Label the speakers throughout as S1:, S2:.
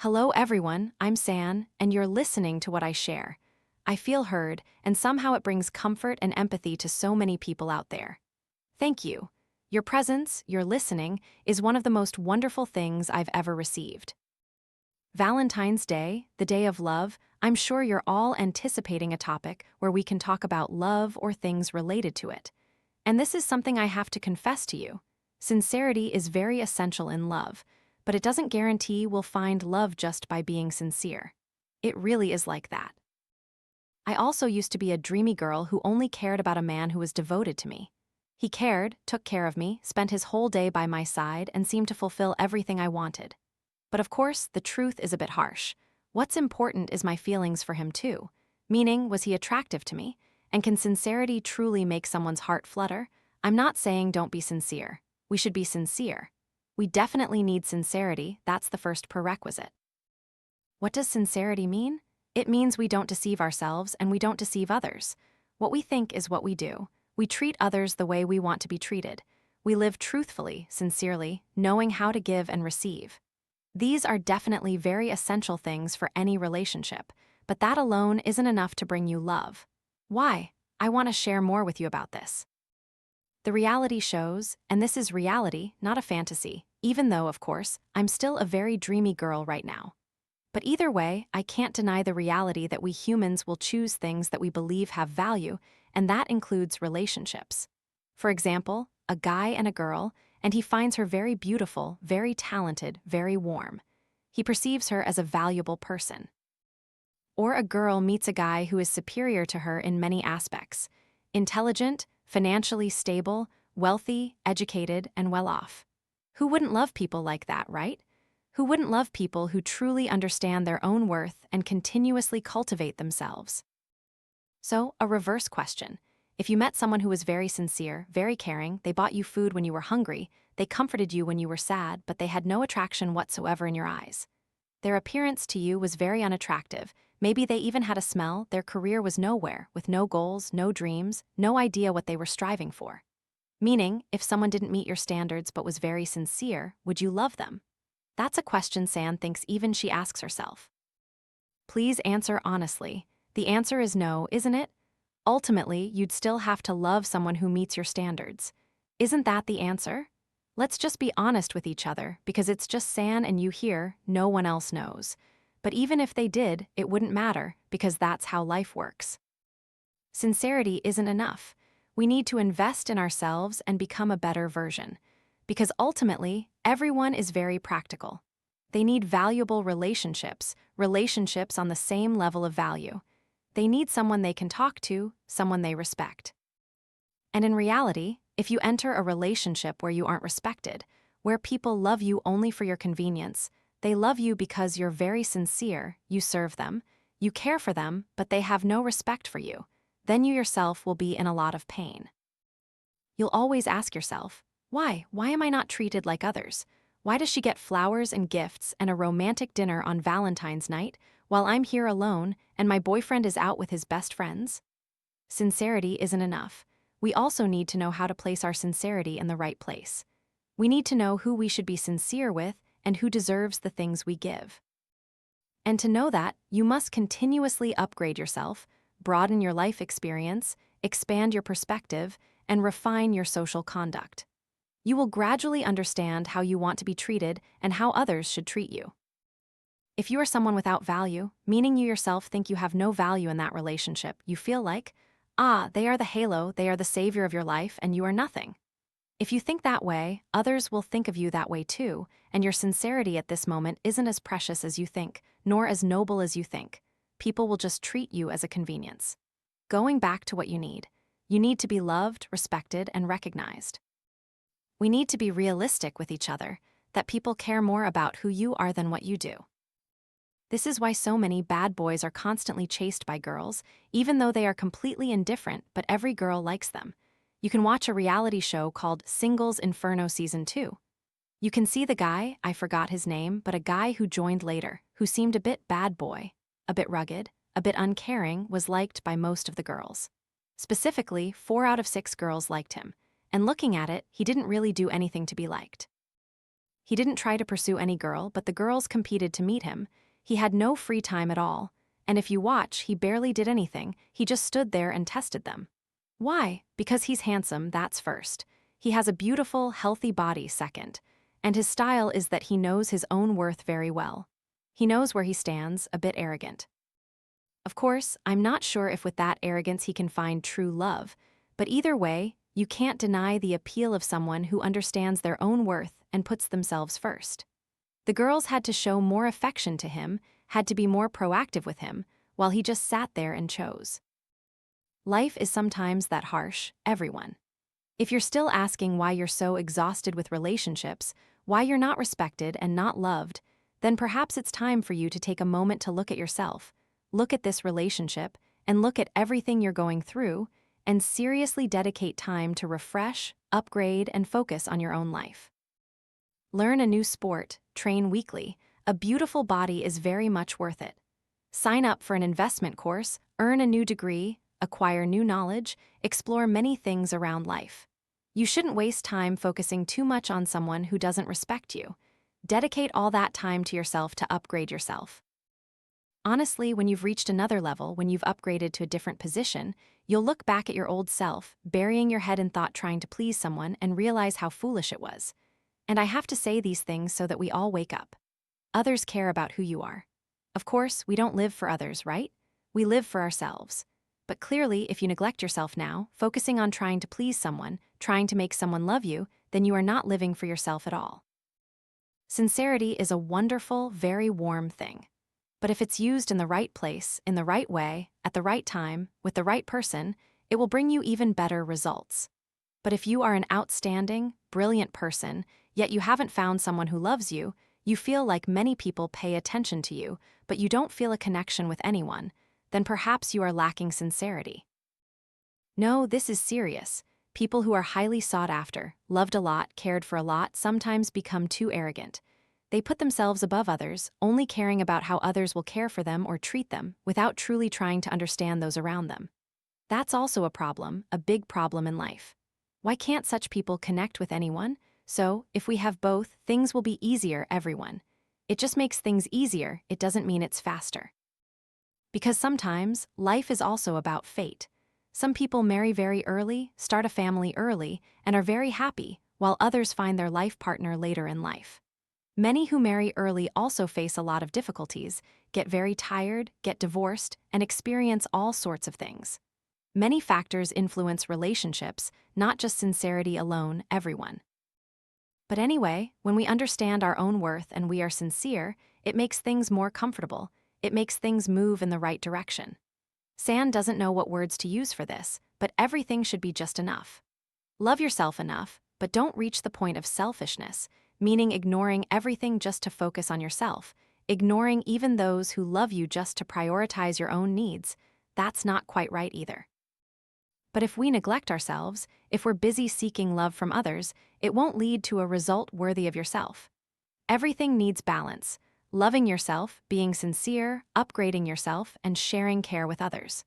S1: Hello everyone, I'm San, and you're listening to what I share. I feel heard, and somehow it brings comfort and empathy to so many people out there. Thank you. Your presence, your listening, is one of the most wonderful things I've ever received. Valentine's Day, the day of love, I'm sure you're all anticipating a topic where we can talk about love or things related to it. And this is something I have to confess to you. Sincerity is very essential in love, but it doesn't guarantee we'll find love just by being sincere. It really is like that. I also used to be a dreamy girl who only cared about a man who was devoted to me. He cared, took care of me, spent his whole day by my side, and seemed to fulfill everything I wanted. But of course, the truth is a bit harsh. What's important is my feelings for him too. Meaning, was he attractive to me? And can sincerity truly make someone's heart flutter? I'm not saying don't be sincere. We should be sincere. We definitely need sincerity, that's the first prerequisite. What does sincerity mean? It means we don't deceive ourselves and we don't deceive others. What we think is what we do. We treat others the way we want to be treated. We live truthfully, sincerely, knowing how to give and receive. These are definitely very essential things for any relationship, but that alone isn't enough to bring you love. Why? I want to share more with you about this. The reality shows, and this is reality, not a fantasy, even though, of course, I'm still a very dreamy girl right now. But either way, I can't deny the reality that we humans will choose things that we believe have value, and that includes relationships. For example, a guy and a girl, and he finds her very beautiful, very talented, very warm. He perceives her as a valuable person. Or a girl meets a guy who is superior to her in many aspects: intelligent, financially stable, wealthy, educated, and well-off. Who wouldn't love people like that, right? Who wouldn't love people who truly understand their own worth and continuously cultivate themselves? So, a reverse question. If you met someone who was very sincere, very caring, they bought you food when you were hungry, they comforted you when you were sad, but they had no attraction whatsoever in your eyes. Their appearance to you was very unattractive. Maybe they even had a smell, their career was nowhere, with no goals, no dreams, no idea what they were striving for. Meaning, if someone didn't meet your standards but was very sincere, would you love them? That's a question San thinks even she asks herself. Please answer honestly. The answer is no, isn't it? Ultimately, you'd still have to love someone who meets your standards. Isn't that the answer? Let's just be honest with each other, because it's just San and you here, no one else knows. But even if they did, it wouldn't matter, because that's how life works. Sincerity isn't enough. We need to invest in ourselves and become a better version. Because ultimately, everyone is very practical. They need valuable relationships on the same level of value. They need someone they can talk to, someone they respect. And in reality, if you enter a relationship where you aren't respected, where people love you only for your convenience, they love you because you're very sincere, you serve them, you care for them, but they have no respect for you, then you yourself will be in a lot of pain. You'll always ask yourself, why? Why am I not treated like others? Why does she get flowers and gifts and a romantic dinner on Valentine's night while I'm here alone and my boyfriend is out with his best friends? Sincerity isn't enough. We also need to know how to place our sincerity in the right place. We need to know who we should be sincere with and who deserves the things we give. And to know that, you must continuously upgrade yourself, broaden your life experience, expand your perspective, and refine your social conduct. You will gradually understand how you want to be treated and how others should treat you. If you are someone without value, meaning you yourself think you have no value in that relationship, you feel like, they are the halo, they are the savior of your life, and you are nothing. If you think that way, others will think of you that way too, and your sincerity at this moment isn't as precious as you think, nor as noble as you think. People will just treat you as a convenience. Going back to what you need to be loved, respected, and recognized. We need to be realistic with each other, that people care more about who you are than what you do. This is why so many bad boys are constantly chased by girls, even though they are completely indifferent, but every girl likes them. You can watch a reality show called Singles Inferno Season 2. You can see the guy, I forgot his name, but a guy who joined later, who seemed a bit bad boy, a bit rugged, a bit uncaring, was liked by most of the girls. Specifically, 4 out of 6 girls liked him, and looking at it, he didn't really do anything to be liked. He didn't try to pursue any girl, but the girls competed to meet him. He had no free time at all. And if you watch, he barely did anything, he just stood there and tested them. Why? Because he's handsome, that's first. He has a beautiful, healthy body, second. And his style is that he knows his own worth very well. He knows where he stands, a bit arrogant. Of course, I'm not sure if with that arrogance he can find true love, but either way, you can't deny the appeal of someone who understands their own worth and puts themselves first. The girls had to show more affection to him, had to be more proactive with him, while he just sat there and chose. Life is sometimes that harsh, everyone. If you're still asking why you're so exhausted with relationships, why you're not respected and not loved, then perhaps it's time for you to take a moment to look at yourself, look at this relationship, and look at everything you're going through, and seriously dedicate time to refresh, upgrade, and focus on your own life. Learn a new sport, train weekly. A beautiful body is very much worth it. Sign up for an investment course, earn a new degree, acquire new knowledge, explore many things around life. You shouldn't waste time focusing too much on someone who doesn't respect you. Dedicate all that time to yourself to upgrade yourself. Honestly, when you've reached another level, when you've upgraded to a different position, you'll look back at your old self, burying your head in thought trying to please someone, and realize how foolish it was. And I have to say these things so that we all wake up. Others care about who you are. Of course, we don't live for others, right? We live for ourselves. But clearly, if you neglect yourself now, focusing on trying to please someone, trying to make someone love you, then you are not living for yourself at all. Sincerity is a wonderful, very warm thing. But if it's used in the right place, in the right way, at the right time, with the right person, it will bring you even better results. But if you are an outstanding, brilliant person, yet you haven't found someone who loves you, you feel like many people pay attention to you, but you don't feel a connection with anyone, then perhaps you are lacking sincerity. No, this is serious. People who are highly sought after, loved a lot, cared for a lot, sometimes become too arrogant. They put themselves above others, only caring about how others will care for them or treat them, without truly trying to understand those around them. That's also a problem, a big problem in life. Why can't such people connect with anyone? So, if we have both, things will be easier, everyone. It just makes things easier, it doesn't mean it's faster. Because sometimes, life is also about fate. Some people marry very early, start a family early, and are very happy, while others find their life partner later in life. Many who marry early also face a lot of difficulties, get very tired, get divorced, and experience all sorts of things. Many factors influence relationships, not just sincerity alone, everyone. But anyway, when we understand our own worth and we are sincere, it makes things more comfortable, it makes things move in the right direction. San doesn't know what words to use for this, but everything should be just enough. Love yourself enough, but don't reach the point of selfishness, meaning ignoring everything just to focus on yourself, ignoring even those who love you just to prioritize your own needs. That's not quite right either. But if we neglect ourselves, if we're busy seeking love from others, it won't lead to a result worthy of yourself. Everything needs balance: loving yourself, being sincere, upgrading yourself, and sharing care with others.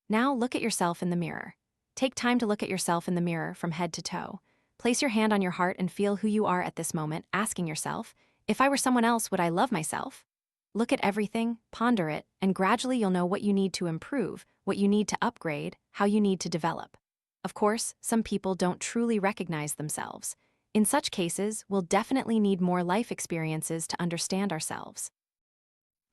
S1: Now look at yourself in the mirror. Take time to look at yourself in the mirror from head to toe. Place your hand on your heart and feel who you are at this moment, asking yourself, if I were someone else, would I love myself? Look at everything, ponder it, and gradually you'll know what you need to improve, what you need to upgrade, how you need to develop. Of course, some people don't truly recognize themselves. In such cases, we'll definitely need more life experiences to understand ourselves.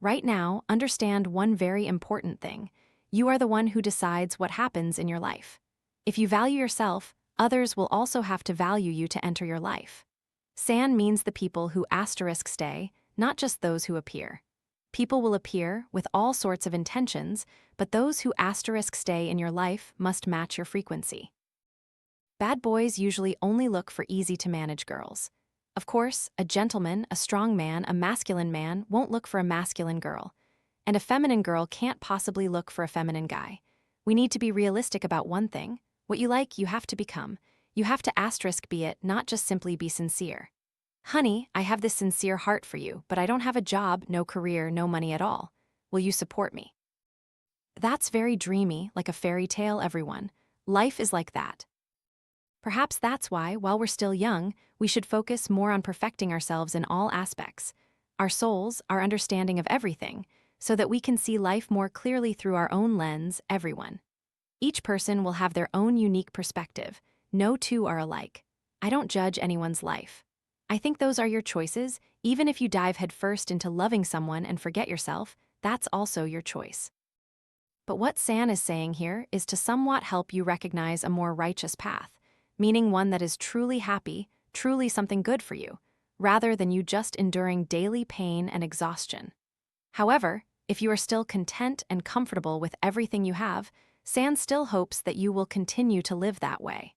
S1: Right now, understand one very important thing. You are the one who decides what happens in your life. If you value yourself, others will also have to value you to enter your life. San means the people who stay, not just those who appear. People will appear with all sorts of intentions, but those who stay in your life must match your frequency. Bad boys usually only look for easy-to-manage girls. Of course, a gentleman, a strong man, a masculine man won't look for a masculine girl. And a feminine girl can't possibly look for a feminine guy. We need to be realistic about one thing. What you like, you have to become. You have to be it, not just simply be sincere. Honey, I have this sincere heart for you, but I don't have a job, no career, no money at all. Will you support me? That's very dreamy, like a fairy tale, everyone. Life is like that. Perhaps that's why, while we're still young, we should focus more on perfecting ourselves in all aspects, our souls, our understanding of everything, so that we can see life more clearly through our own lens, everyone. Each person will have their own unique perspective. No two are alike. I don't judge anyone's life. I think those are your choices. Even if you dive headfirst into loving someone and forget yourself, that's also your choice. But what San is saying here is to somewhat help you recognize a more righteous path, meaning one that is truly happy, truly something good for you, rather than you just enduring daily pain and exhaustion. However, if you are still content and comfortable with everything you have, San still hopes that you will continue to live that way.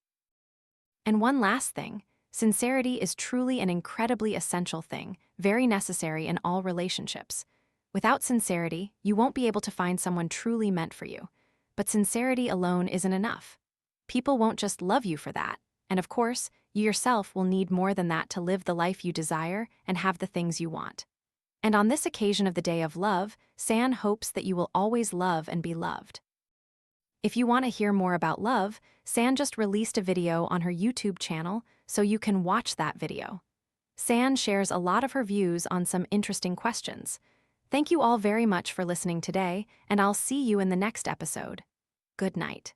S1: And one last thing, sincerity is truly an incredibly essential thing, very necessary in all relationships. Without sincerity, you won't be able to find someone truly meant for you. But sincerity alone isn't enough. People won't just love you for that. And of course, you yourself will need more than that to live the life you desire and have the things you want. And on this occasion of the Day of Love, San hopes that you will always love and be loved. If you want to hear more about love, San just released a video on her YouTube channel, so you can watch that video. San shares a lot of her views on some interesting questions. Thank you all very much for listening today, and I'll see you in the next episode. Good night.